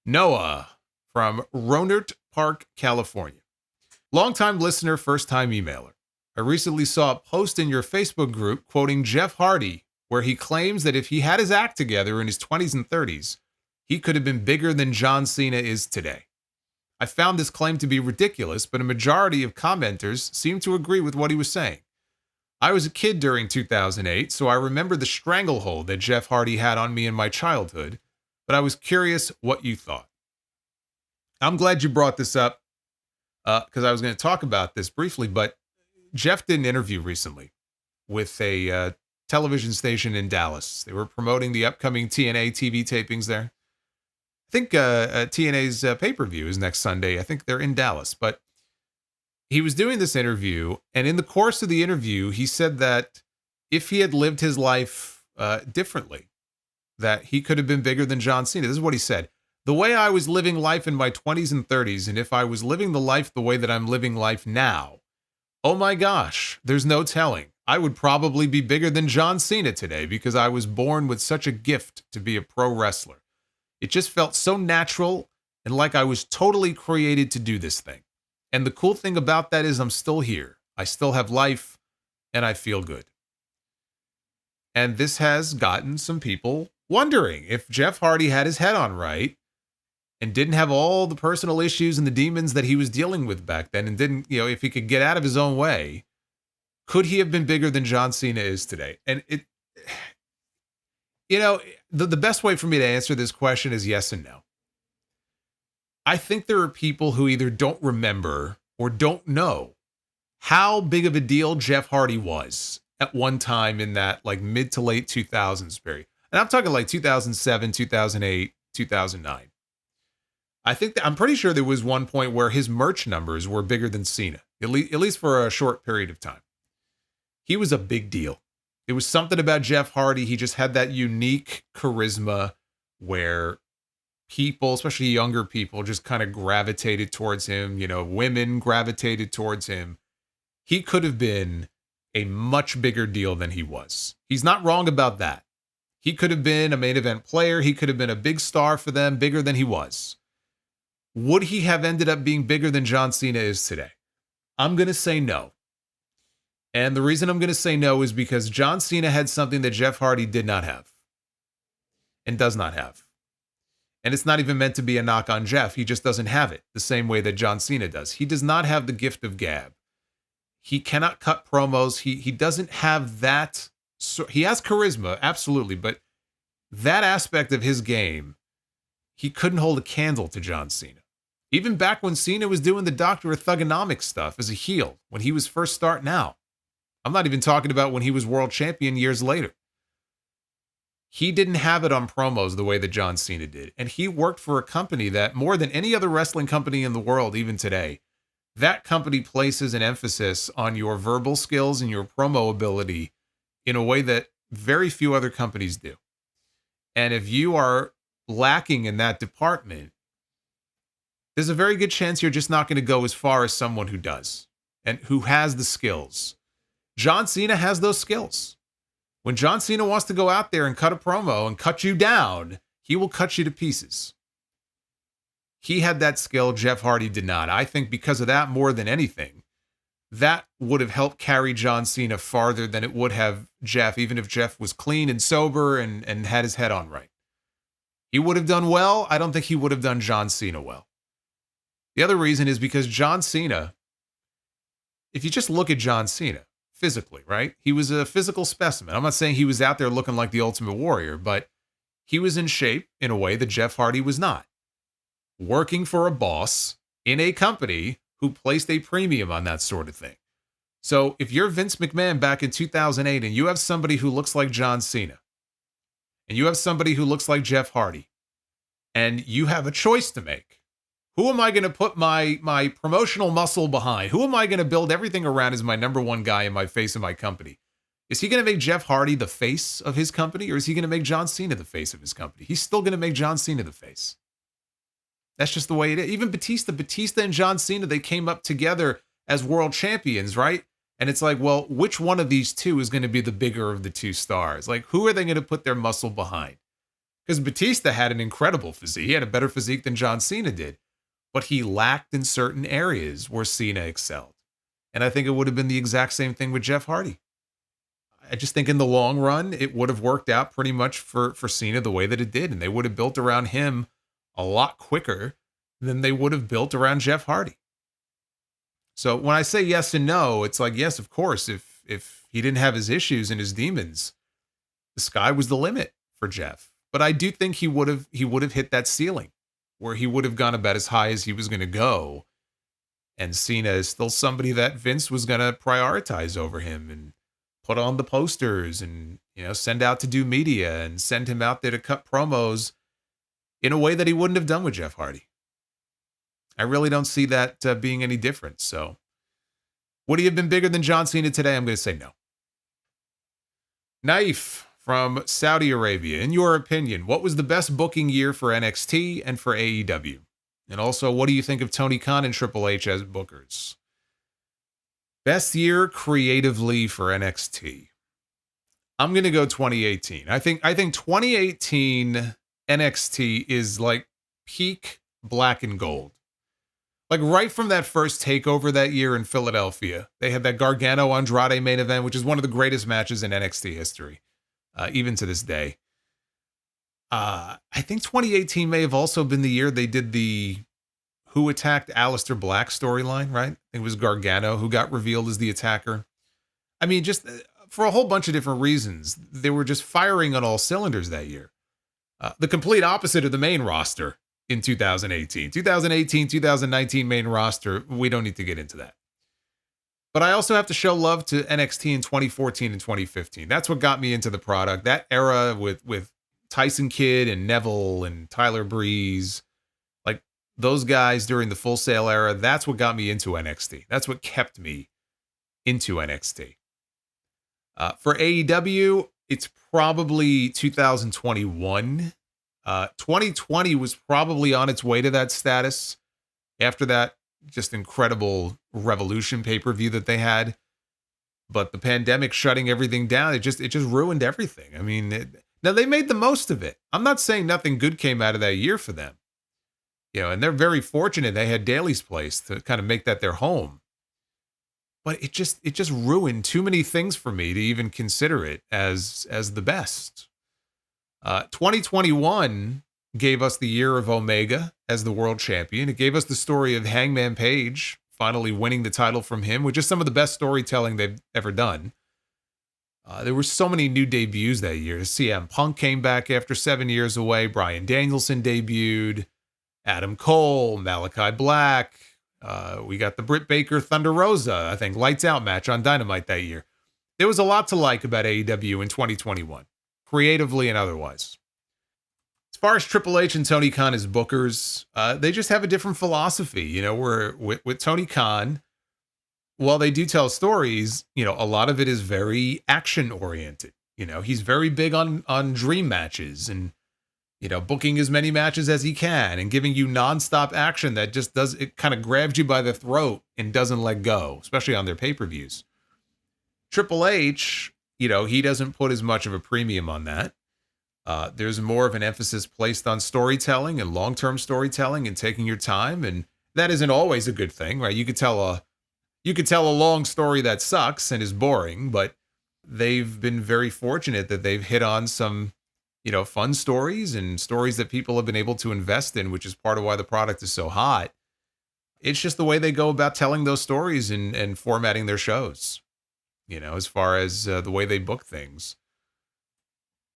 Noah from Rohnert Park, California. Longtime listener, first-time emailer. I recently saw a post in your Facebook group quoting Jeff Hardy, where he claims that if he had his act together in his 20s and 30s, he could have been bigger than John Cena is today. I found this claim to be ridiculous, but a majority of commenters seemed to agree with what he was saying. I was a kid during 2008, so I remember the stranglehold that Jeff Hardy had on me in my childhood, but I was curious what you thought. I'm glad you brought this up, because I was going to talk about this briefly, but Jeff did an interview recently with a television station in Dallas. They were promoting the upcoming TNA TV tapings there. I think TNA's pay-per-view is next Sunday. I think they're in Dallas, but he was doing this interview, and in the course of the interview, he said that if he had lived his life differently, that he could have been bigger than John Cena. This is what he said. The way I was living life in my 20s and 30s, and if I was living the life the way that I'm living life now, oh my gosh, there's no telling. I would probably be bigger than John Cena today because I was born with such a gift to be a pro wrestler. It just felt so natural and like I was totally created to do this thing. And the cool thing about that is I'm still here. I still have life and I feel good. And this has gotten some people wondering if Jeff Hardy had his head on right and didn't have all the personal issues and the demons that he was dealing with back then and didn't, if he could get out of his own way, could he have been bigger than John Cena is today? And the best way for me to answer this question is yes and no. I think there are people who either don't remember or don't know how big of a deal Jeff Hardy was at one time in that like mid to late 2000s period. And I'm talking like 2007, 2008, 2009. I'm pretty sure there was one point where his merch numbers were bigger than Cena, at least for a short period of time. He was a big deal. It was something about Jeff Hardy. He just had that unique charisma where people, especially younger people, just kind of gravitated towards him. Women gravitated towards him. He could have been a much bigger deal than he was. He's not wrong about that. He could have been a main event player. He could have been a big star for them, bigger than he was. Would he have ended up being bigger than John Cena is today? I'm going to say no. And the reason I'm going to say no is because John Cena had something that Jeff Hardy did not have and does not have. And it's not even meant to be a knock on Jeff. He just doesn't have it the same way that John Cena does. He does not have the gift of gab. He cannot cut promos. He doesn't have that. He has charisma, absolutely. But that aspect of his game, he couldn't hold a candle to John Cena. Even back when Cena was doing the Dr. Thugonomics stuff as a heel, when he was first starting out. I'm not even talking about when he was world champion years later. He didn't have it on promos the way that John Cena did. And he worked for a company that, more than any other wrestling company in the world, even today, that company places an emphasis on your verbal skills and your promo ability in a way that very few other companies do. And if you are lacking in that department, there's a very good chance you're just not going to go as far as someone who does and who has the skills. John Cena has those skills. When John Cena wants to go out there and cut a promo and cut you down, he will cut you to pieces. He had that skill. Jeff Hardy did not. I think because of that, more than anything, that would have helped carry John Cena farther than it would have Jeff, even if Jeff was clean and sober and had his head on right. He would have done well. I don't think he would have done John Cena well. The other reason is because John Cena, if you just look at John Cena physically, right? He was a physical specimen. I'm not saying he was out there looking like the Ultimate Warrior, but he was in shape in a way that Jeff Hardy was not. Working for a boss in a company who placed a premium on that sort of thing. So if you're Vince McMahon back in 2008 and you have somebody who looks like John Cena, and you have somebody who looks like Jeff Hardy, and you have a choice to make, who am I going to put my promotional muscle behind? Who am I going to build everything around as my number one guy in my face of my company? Is he going to make Jeff Hardy the face of his company, or is he going to make John Cena the face of his company? He's still going to make John Cena the face. That's just the way it is. Even Batista and John Cena, they came up together as world champions, right? And it's like, well, which one of these two is going to be the bigger of the two stars? Like, who are they going to put their muscle behind? Because Batista had an incredible physique. He had a better physique than John Cena did, but he lacked in certain areas where Cena excelled. And I think it would have been the exact same thing with Jeff Hardy. I just think in the long run, it would have worked out pretty much for Cena the way that it did. And they would have built around him a lot quicker than they would have built around Jeff Hardy. So when I say yes and no, it's like, yes, of course, if he didn't have his issues and his demons, the sky was the limit for Jeff. But I do think he would have hit that ceiling where he would have gone about as high as he was going to go. And Cena is still somebody that Vince was going to prioritize over him and put on the posters and, send out to do media and send him out there to cut promos in a way that he wouldn't have done with Jeff Hardy. I really don't see that being any different. So would he have been bigger than John Cena today? I'm going to say no. Knife from Saudi Arabia. In your opinion, what was the best booking year for NXT and for AEW? And also, what do you think of Tony Khan and Triple H as bookers? Best year creatively for NXT. I'm going to go 2018. I think 2018 NXT is like peak black and gold. Like right from that first takeover that year in Philadelphia, they had that Gargano Andrade main event, which is one of the greatest matches in NXT history, even to this day. I think 2018 may have also been the year they did the Who Attacked Aleister Black storyline, right? It was Gargano who got revealed as the attacker. I mean, just for a whole bunch of different reasons, they were just firing on all cylinders that year. The complete opposite of the main roster in 2018. 2019 main roster, we don't need to get into that. But I also have to show love to NXT in 2014 and 2015. That's what got me into the product. That era with Tyson Kidd and Neville and Tyler Breeze, like those guys during the Full Sail era, that's what got me into NXT. That's what kept me into NXT. For AEW, it's probably 2021. 2020 was probably on its way to that status after that just incredible Revolution pay-per-view that they had. But the pandemic shutting everything down, it just ruined everything. I mean, now they made the most of it. I'm not saying nothing good came out of that year for them. And they're very fortunate they had Daly's Place to kind of make that their home. But it just ruined too many things for me to even consider it as the best. 2021 gave us the year of Omega as the world champion. It gave us the story of Hangman Page finally winning the title from him, which is some of the best storytelling they've ever done. There were so many new debuts that year. CM Punk came back after 7 years away. Bryan Danielson debuted. Adam Cole, Malachi Black. We got the Britt Baker Thunder Rosa, I think, lights out match on Dynamite that year. There was a lot to like about AEW in 2021, creatively and otherwise. As far as Triple H and Tony Khan as bookers, they just have a different philosophy. Where with Tony Khan, while they do tell stories, a lot of it is very action oriented. He's very big on dream matches and booking as many matches as he can and giving you nonstop action that just it kind of grabs you by the throat and doesn't let go, especially on their pay-per-views. Triple H, he doesn't put as much of a premium on that. There's more of an emphasis placed on storytelling and long-term storytelling and taking your time. And that isn't always a good thing, right? You could tell a long story that sucks and is boring, but they've been very fortunate that they've hit on some fun stories and stories that people have been able to invest in, which is part of why the product is so hot. It's just the way they go about telling those stories and formatting their shows, as far as the way they book things.